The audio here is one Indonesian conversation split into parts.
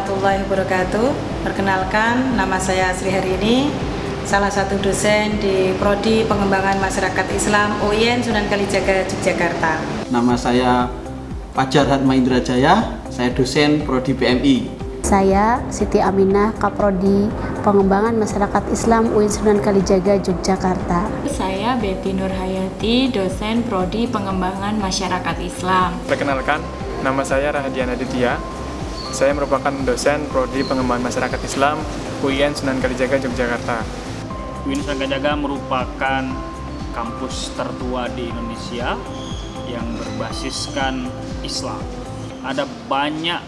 warahmatullahi wabarakatuh. Perkenalkan, nama saya Sri Harini, salah satu dosen di Prodi Pengembangan Masyarakat Islam UIN Sunan Kalijaga, Yogyakarta. Nama saya Fajar Hatma Indrajaya, saya dosen Prodi PMI. Saya Siti Aminah, Kaprodi Pengembangan Masyarakat Islam UIN Sunan Kalijaga, Yogyakarta. Saya Betty Nurhayati, dosen Prodi Pengembangan Masyarakat Islam. Perkenalkan, nama saya Rahadian Aditya. Saya merupakan dosen Prodi Pengembangan Masyarakat Islam UIN Sunan Kalijaga, Yogyakarta. UIN Sunan Kalijaga merupakan kampus tertua di Indonesia yang berbasiskan Islam. Ada banyak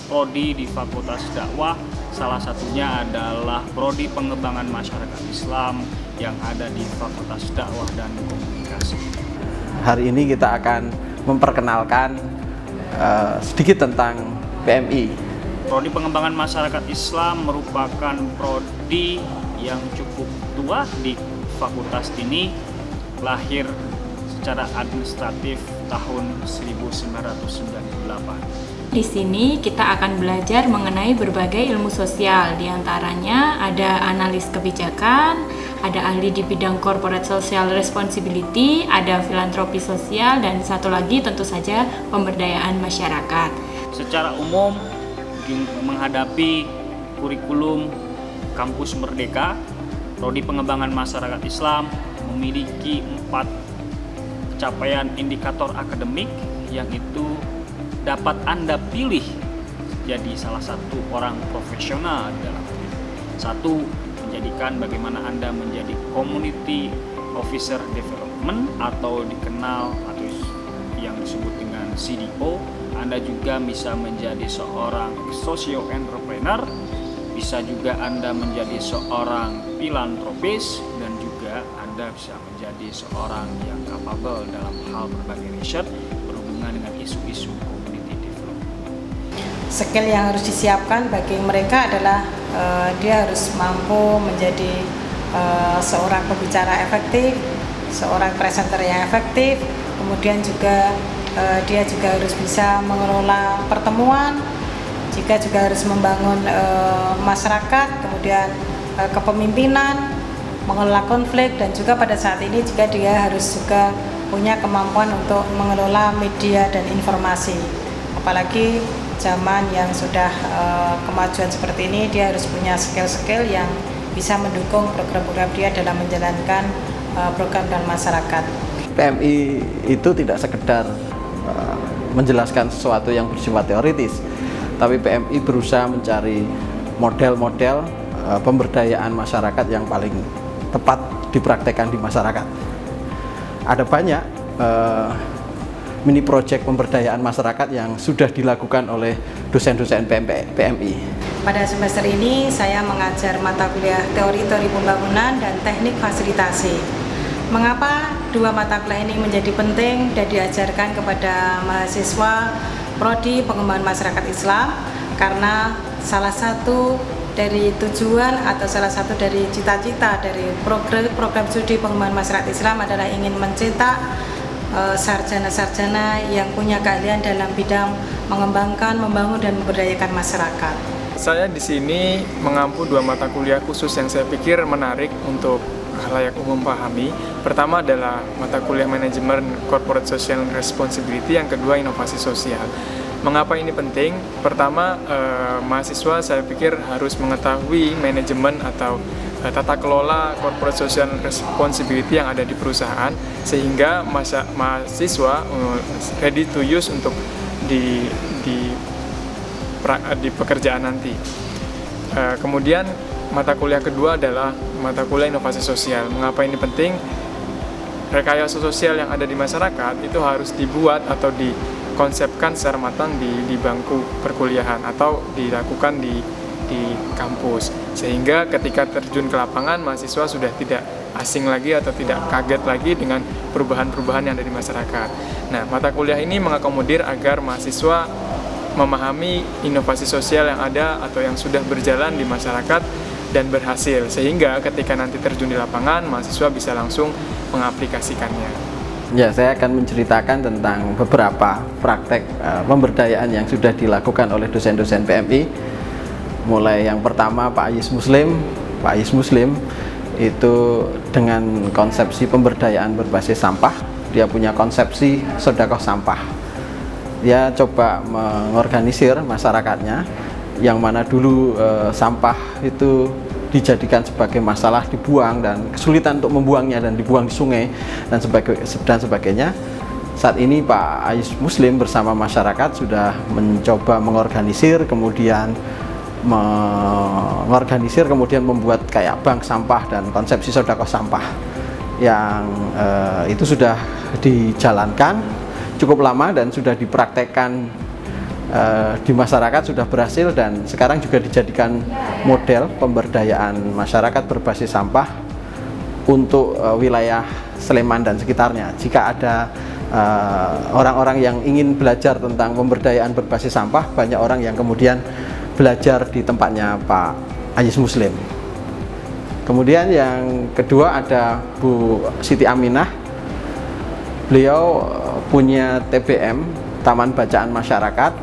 prodi di Fakultas Dakwah, salah satunya adalah Prodi Pengembangan Masyarakat Islam yang ada di Fakultas Dakwah dan Komunikasi. Hari ini kita akan memperkenalkan sedikit tentang PMI. Prodi Pengembangan Masyarakat Islam merupakan prodi yang cukup tua di fakultas ini, lahir secara administratif tahun 1998. Di sini kita akan belajar mengenai berbagai ilmu sosial, diantaranya ada analis kebijakan, ada ahli di bidang corporate social responsibility, ada filantropi sosial, dan satu lagi tentu saja pemberdayaan masyarakat. Secara umum menghadapi kurikulum Kampus Merdeka, Prodi Pengembangan Masyarakat Islam memiliki 4 capaian indikator akademik yang itu dapat Anda pilih jadi salah satu orang profesional dalam hidup. Satu, menjadikan bagaimana Anda menjadi Community Officer Development atau dikenal atau yang disebut dengan CDO. Anda juga bisa menjadi seorang socio entrepreneur, bisa juga Anda menjadi seorang filantropis, dan juga Anda bisa menjadi seorang yang capable dalam hal berbagai riset berhubungan dengan isu-isu community development. Skill yang harus disiapkan bagi mereka adalah dia harus mampu menjadi seorang pembicara efektif, seorang presenter yang efektif, kemudian juga dia juga harus bisa mengelola pertemuan, juga harus membangun masyarakat, kemudian kepemimpinan, mengelola konflik, dan juga pada saat ini juga dia harus juga punya kemampuan untuk mengelola media dan informasi. Apalagi zaman yang sudah kemajuan seperti ini, dia harus punya skill-skill yang bisa mendukung program-program dia dalam menjalankan program dan masyarakat. PMI itu tidak sekedar menjelaskan sesuatu yang bersifat teoritis, tapi PMI berusaha mencari model-model pemberdayaan masyarakat yang paling tepat dipraktekkan di masyarakat. Ada banyak mini project pemberdayaan masyarakat yang sudah dilakukan oleh dosen-dosen PMI. Pada semester ini saya mengajar mata kuliah teori-teori pembangunan dan teknik fasilitasi. Mengapa dua mata kuliah ini menjadi penting dan diajarkan kepada mahasiswa Prodi Pengembangan Masyarakat Islam? Karena salah satu dari tujuan atau salah satu dari cita-cita dari program studi pengembangan masyarakat Islam adalah ingin mencetak sarjana-sarjana yang punya keahlian dalam bidang mengembangkan, membangun, dan memberdayakan masyarakat. Saya di sini mengampu 2 mata kuliah khusus yang saya pikir menarik untuk khalayak umum pahami. Pertama adalah mata kuliah manajemen corporate social responsibility, yang kedua inovasi sosial. Mengapa ini penting? Pertama, mahasiswa saya pikir harus mengetahui manajemen atau tata kelola corporate social responsibility yang ada di perusahaan, sehingga mahasiswa ready to use untuk di pekerjaan nanti. Kemudian mata kuliah kedua adalah mata kuliah inovasi sosial. Mengapa ini penting? Rekayasa sosial yang ada di masyarakat itu harus dibuat atau dikonsepkan secara matang di bangku perkuliahan atau dilakukan di kampus, sehingga ketika terjun ke lapangan mahasiswa sudah tidak asing lagi atau tidak kaget lagi dengan perubahan-perubahan yang ada di masyarakat. Nah, mata kuliah ini mengakomodir agar mahasiswa memahami inovasi sosial yang ada atau yang sudah berjalan di masyarakat dan berhasil, sehingga ketika nanti terjun di lapangan mahasiswa bisa langsung mengaplikasikannya. Ya, saya akan menceritakan tentang beberapa praktek pemberdayaan yang sudah dilakukan oleh dosen-dosen PMI. mulai yang pertama Pak Ais Muslim itu dengan konsepsi pemberdayaan berbasis sampah, dia punya konsepsi sedekah sampah. Dia coba mengorganisir masyarakatnya, yang mana dulu sampah itu dijadikan sebagai masalah dibuang dan kesulitan untuk membuangnya dan dibuang di sungai dan sebagainya. Saat ini Pak Ais Muslim bersama masyarakat sudah mencoba mengorganisir, kemudian membuat kayak bank sampah dan konsepsi sedekah sampah yang itu sudah dijalankan cukup lama dan sudah dipraktekkan di masyarakat, sudah berhasil dan sekarang juga dijadikan model pemberdayaan masyarakat berbasis sampah untuk wilayah Sleman dan sekitarnya. Jika ada orang-orang yang ingin belajar tentang pemberdayaan berbasis sampah, banyak orang yang kemudian belajar di tempatnya Pak Ais Muslim. Kemudian yang kedua ada Bu Siti Aminah. Beliau punya TBM, Taman Bacaan Masyarakat,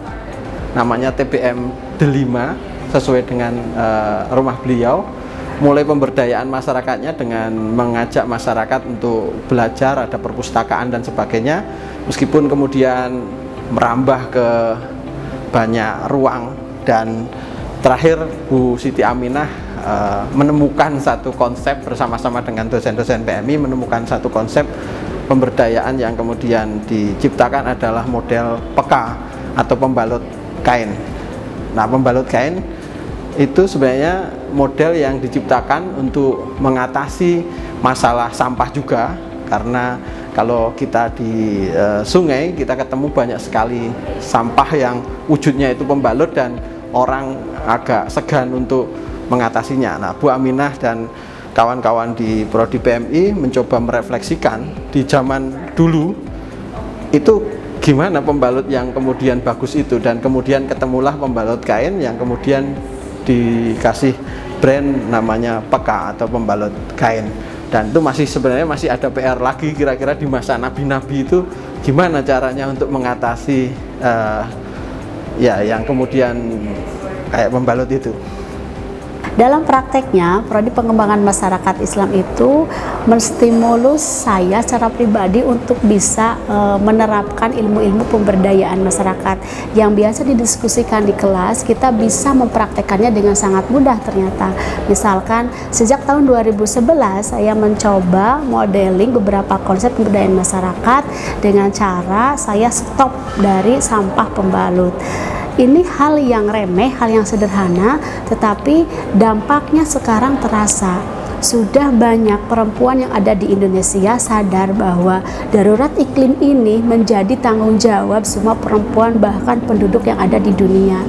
namanya TBM Delima, sesuai dengan rumah beliau. Mulai pemberdayaan masyarakatnya dengan mengajak masyarakat untuk belajar, ada perpustakaan dan sebagainya, meskipun kemudian merambah ke banyak ruang. Dan terakhir Bu Siti Aminah menemukan satu konsep bersama-sama dengan dosen-dosen PMI, menemukan satu konsep pemberdayaan yang kemudian diciptakan adalah model peka atau pembalut kain. Nah, pembalut kain itu sebenarnya model yang diciptakan untuk mengatasi masalah sampah juga, karena kalau kita di sungai kita ketemu banyak sekali sampah yang wujudnya itu pembalut dan orang agak segan untuk mengatasinya. Nah, Bu Aminah dan kawan-kawan di Prodi PMI mencoba merefleksikan di zaman dulu itu gimana pembalut yang kemudian bagus itu, dan kemudian ketemulah pembalut kain yang kemudian dikasih brand namanya Peka atau pembalut kain. Dan itu sebenarnya masih ada PR lagi, kira-kira di masa nabi-nabi itu gimana caranya untuk mengatasi yang kemudian kayak pembalut itu. Dalam prakteknya, Prodi Pengembangan Masyarakat Islam itu menstimulus saya secara pribadi untuk bisa menerapkan ilmu-ilmu pemberdayaan masyarakat yang biasa didiskusikan di kelas. Kita bisa mempraktekannya dengan sangat mudah ternyata. Misalkan sejak tahun 2011 saya mencoba modeling beberapa konsep pemberdayaan masyarakat dengan cara saya stop dari sampah pembalut. Ini hal yang remeh, hal yang sederhana, tetapi dampaknya sekarang terasa. Sudah banyak perempuan yang ada di Indonesia sadar bahwa darurat iklim ini menjadi tanggung jawab semua perempuan, bahkan penduduk yang ada di dunia.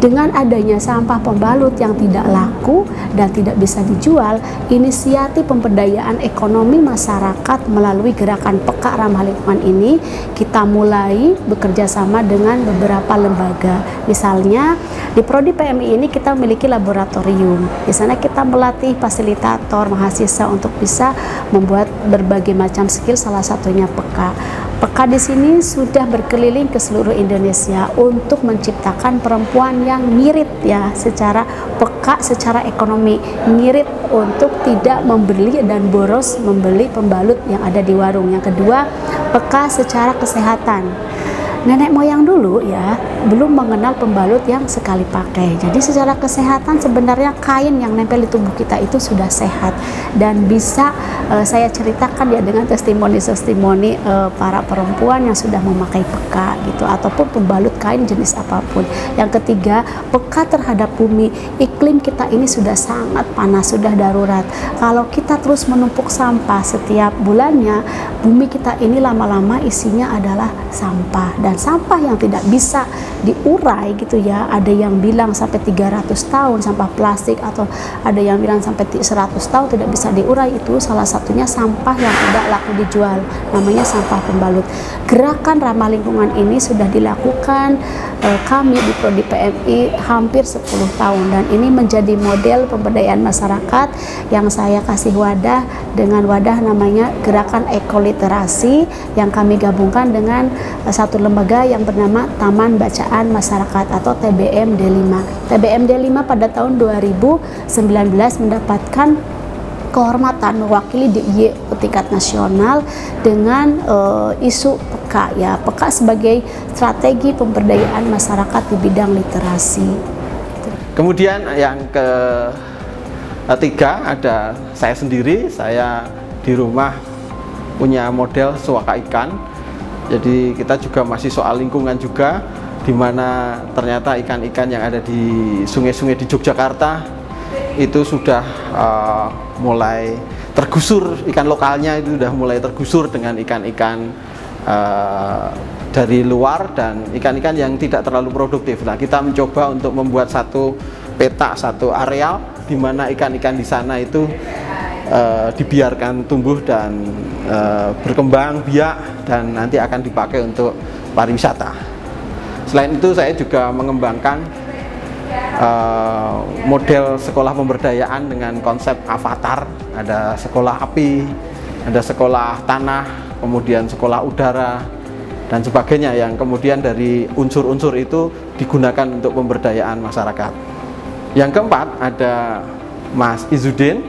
Dengan adanya sampah pembalut yang tidak laku dan tidak bisa dijual, inisiatif pemberdayaan ekonomi masyarakat melalui gerakan Peka Ramah Lingkungan ini kita mulai bekerja sama dengan beberapa lembaga. Misalnya di Prodi PMI ini kita memiliki laboratorium. Di sana kita melatih fasilitator mahasiswa untuk bisa membuat berbagai macam skill, salah satunya Peka. Peka di sini sudah berkeliling ke seluruh Indonesia untuk menciptakan perempuan yang ngirit ya, secara peka secara ekonomi, ngirit untuk tidak membeli dan boros membeli pembalut yang ada di warung. Yang kedua, peka secara kesehatan. Nenek moyang dulu ya belum mengenal pembalut yang sekali pakai. Jadi secara kesehatan sebenarnya kain yang nempel di tubuh kita itu sudah sehat dan bisa saya ceritakan ya dengan testimoni-testimoni para perempuan yang sudah memakai peka gitu, ataupun pembalut kain jenis apapun. Yang ketiga, peka terhadap bumi. Iklim kita ini sudah sangat panas, sudah darurat. Kalau kita terus menumpuk sampah setiap bulannya, bumi kita ini lama-lama isinya adalah sampah, dan sampah yang tidak bisa diurai gitu ya. Ada yang bilang sampai 300 tahun sampah plastik, atau ada yang bilang sampai 100 tahun tidak bisa diurai. Itu salah satunya sampah yang tidak laku dijual, namanya sampah pembalut. Gerakan ramah lingkungan ini sudah dilakukan dengan kami di Prodi PMI hampir 10 tahun, dan ini menjadi model pemberdayaan masyarakat yang saya kasih wadah dengan wadah namanya Gerakan Ekoliterasi yang kami gabungkan dengan satu lembaga yang bernama Taman Bacaan Masyarakat atau TBMD5. TBMD5 pada tahun 2019 mendapatkan kehormatan mewakili DIY tingkat nasional dengan isu PEKA, ya, PEKA sebagai strategi pemberdayaan masyarakat di bidang literasi. Kemudian yang ketiga ada saya sendiri. Saya di rumah punya model suaka ikan. Jadi kita juga masih soal lingkungan juga, di mana ternyata ikan-ikan yang ada di sungai-sungai di Yogyakarta itu sudah mulai tergusur, ikan lokalnya itu sudah mulai tergusur dengan ikan-ikan dari luar dan ikan-ikan yang tidak terlalu produktif. Nah, kita mencoba untuk membuat satu peta, satu areal di mana ikan-ikan di sana itu dibiarkan tumbuh dan berkembang biak dan nanti akan dipakai untuk pariwisata. Selain itu saya juga mengembangkan model sekolah pemberdayaan dengan konsep avatar. Ada sekolah api, ada sekolah tanah, kemudian sekolah udara dan sebagainya, yang kemudian dari unsur-unsur itu digunakan untuk pemberdayaan masyarakat. Yang keempat ada Mas Izudin.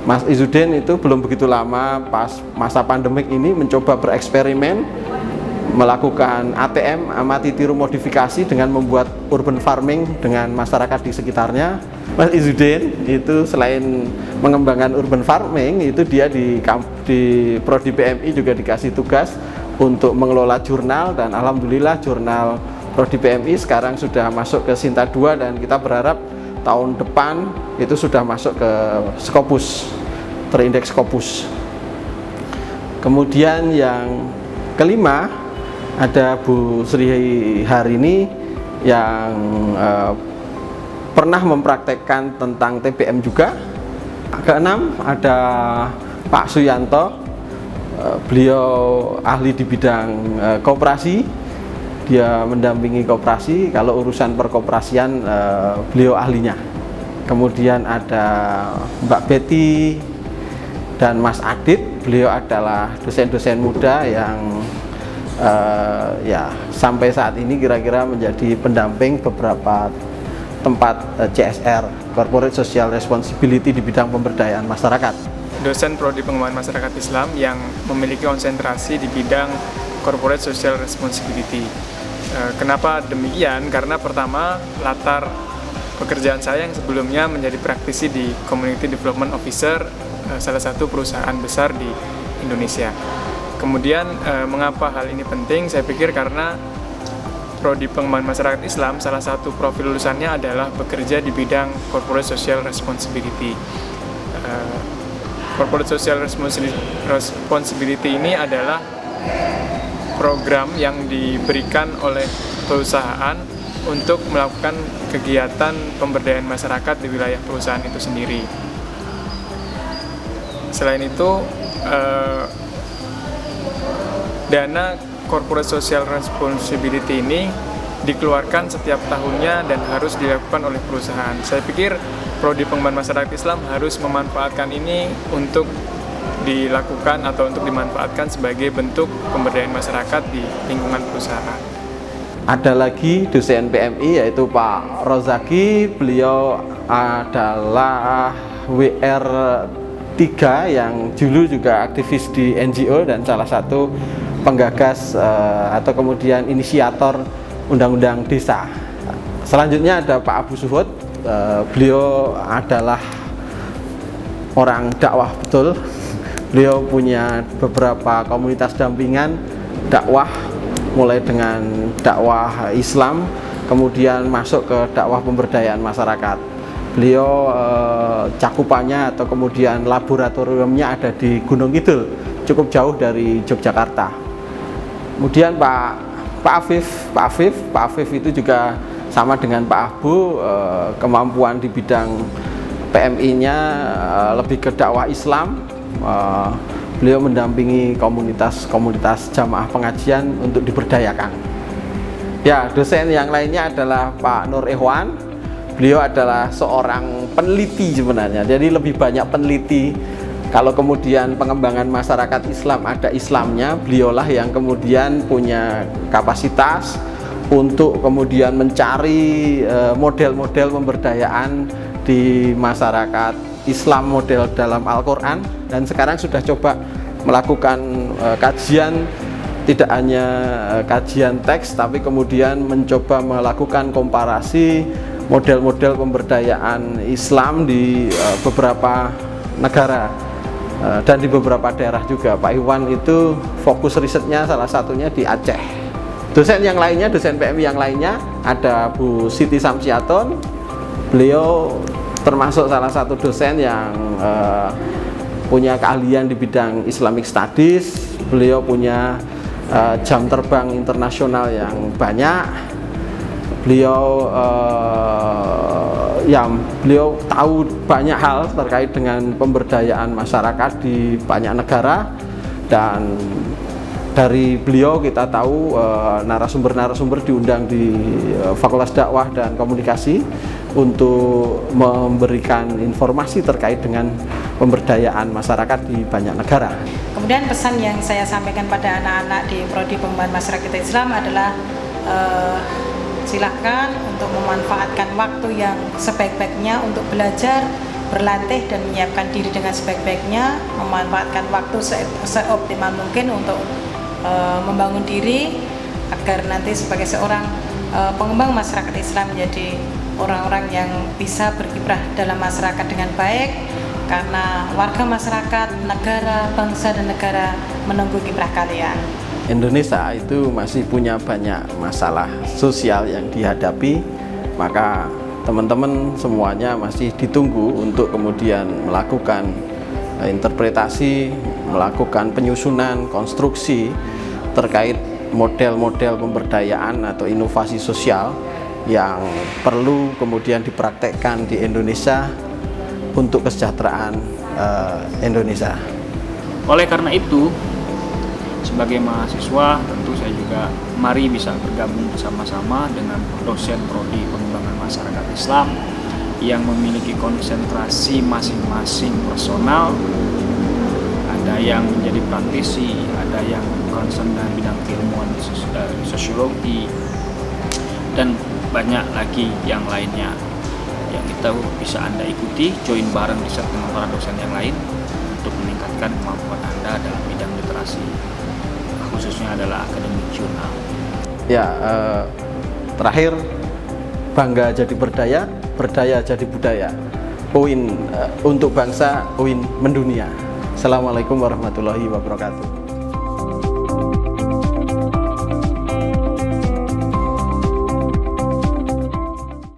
Mas Izudin itu belum begitu lama pas masa pandemik ini mencoba bereksperimen melakukan ATM, amati tiru modifikasi, dengan membuat urban farming dengan masyarakat di sekitarnya. Mas Izudin itu selain mengembangkan urban farming, itu dia di Prodi PMI juga dikasih tugas untuk mengelola jurnal, dan alhamdulillah jurnal Prodi PMI sekarang sudah masuk ke Sinta 2 dan kita berharap tahun depan itu sudah masuk ke Scopus, terindeks Scopus. Kemudian yang kelima ada Bu Sri Harini yang pernah mempraktekkan tentang TBM juga. Keenam ada Pak Suyanto, beliau ahli di bidang koperasi, dia mendampingi koperasi, kalau urusan perkoperasian beliau ahlinya. Kemudian ada Mbak Betty dan Mas Adit, beliau adalah dosen-dosen muda yang ya sampai saat ini kira-kira menjadi pendamping beberapa tempat CSR, Corporate Social Responsibility, di bidang pemberdayaan masyarakat. Dosen Prodi Pengembangan Masyarakat Islam yang memiliki konsentrasi di bidang Corporate Social Responsibility. Kenapa demikian? Karena pertama, latar pekerjaan saya yang sebelumnya menjadi praktisi di Community Development Officer salah satu perusahaan besar di Indonesia. Kemudian mengapa hal ini penting? Saya pikir karena Prodi Pengembangan Masyarakat Islam salah satu profil lulusannya adalah bekerja di bidang Corporate Social Responsibility. Corporate Social Responsibility ini adalah program yang diberikan oleh perusahaan untuk melakukan kegiatan pemberdayaan masyarakat di wilayah perusahaan itu sendiri. Selain itu, dana Corporate Social Responsibility ini dikeluarkan setiap tahunnya dan harus dilakukan oleh perusahaan. Saya pikir Prodi Pengembangan Masyarakat Islam harus memanfaatkan ini untuk dilakukan atau untuk dimanfaatkan sebagai bentuk pemberdayaan masyarakat di lingkungan perusahaan. Ada lagi dosen PMI yaitu Pak Rozaki, beliau adalah WR3 yang dulu juga aktivis di NGO dan salah satu penggagas atau kemudian inisiator Undang-Undang Desa. Selanjutnya ada Pak Abu Suhud, beliau adalah orang dakwah betul. Beliau punya beberapa komunitas dampingan dakwah, mulai dengan dakwah Islam, kemudian masuk ke dakwah pemberdayaan masyarakat. Beliau cakupannya atau kemudian laboratoriumnya ada di Gunung Kidul, cukup jauh dari Yogyakarta. Kemudian Pak Afif itu juga sama dengan Pak Abu, kemampuan di bidang PMI-nya lebih ke dakwah Islam. Beliau mendampingi komunitas-komunitas jamaah pengajian untuk diberdayakan. Ya, dosen yang lainnya adalah Pak Nur Ikhwan. Beliau adalah seorang peneliti sebenarnya, jadi lebih banyak peneliti. Kalau kemudian pengembangan masyarakat Islam ada Islamnya, beliaulah yang kemudian punya kapasitas untuk kemudian mencari model-model pemberdayaan di masyarakat Islam model dalam Al-Quran, dan sekarang sudah coba melakukan kajian, tidak hanya kajian teks, tapi kemudian mencoba melakukan komparasi model-model pemberdayaan Islam di beberapa negara dan di beberapa daerah juga. Pak Iwan itu fokus risetnya salah satunya di Aceh. Dosen yang lainnya, dosen PMI yang lainnya ada Bu Siti Samsiaton. Beliau termasuk salah satu dosen yang punya keahlian di bidang Islamic Studies. Beliau punya jam terbang internasional yang banyak. Beliau beliau tahu banyak hal terkait dengan pemberdayaan masyarakat di banyak negara, dan dari beliau kita tahu narasumber-narasumber diundang di Fakultas Dakwah dan Komunikasi untuk memberikan informasi terkait dengan pemberdayaan masyarakat di banyak negara. Kemudian pesan yang saya sampaikan pada anak-anak di Prodi Pengembangan Masyarakat Islam adalah silakan untuk memanfaatkan waktu yang sebaik-baiknya untuk belajar, berlatih, dan menyiapkan diri dengan sebaik-baiknya, memanfaatkan waktu seoptimal mungkin untuk membangun diri agar nanti sebagai seorang pengembang masyarakat Islam menjadi orang-orang yang bisa berkiprah dalam masyarakat dengan baik, karena warga masyarakat, negara, bangsa, dan negara menunggu kiprah kalian. Indonesia itu masih punya banyak masalah sosial yang dihadapi, maka teman-teman semuanya masih ditunggu untuk kemudian melakukan interpretasi, melakukan penyusunan, konstruksi terkait model-model pemberdayaan atau inovasi sosial yang perlu kemudian dipraktekkan di Indonesia untuk kesejahteraan Indonesia. Oleh karena itu, sebagai mahasiswa tentu saya juga mari bisa bergabung bersama-sama dengan dosen Prodi Pengembangan Masyarakat Islam yang memiliki konsentrasi masing-masing personal. Ada yang menjadi praktisi, ada yang concern dengan bidang keilmuan sosiologi, dan banyak lagi yang lainnya yang kita bisa Anda ikuti, join bareng riset dengan para dosen yang lain untuk meningkatkan kemampuan Anda dalam bidang literasi, khususnya adalah akademik jurnal. Ya, terakhir, bangga jadi berdaya, berdaya jadi budaya. UIN untuk bangsa, UIN mendunia. Assalamualaikum warahmatullahi wabarakatuh.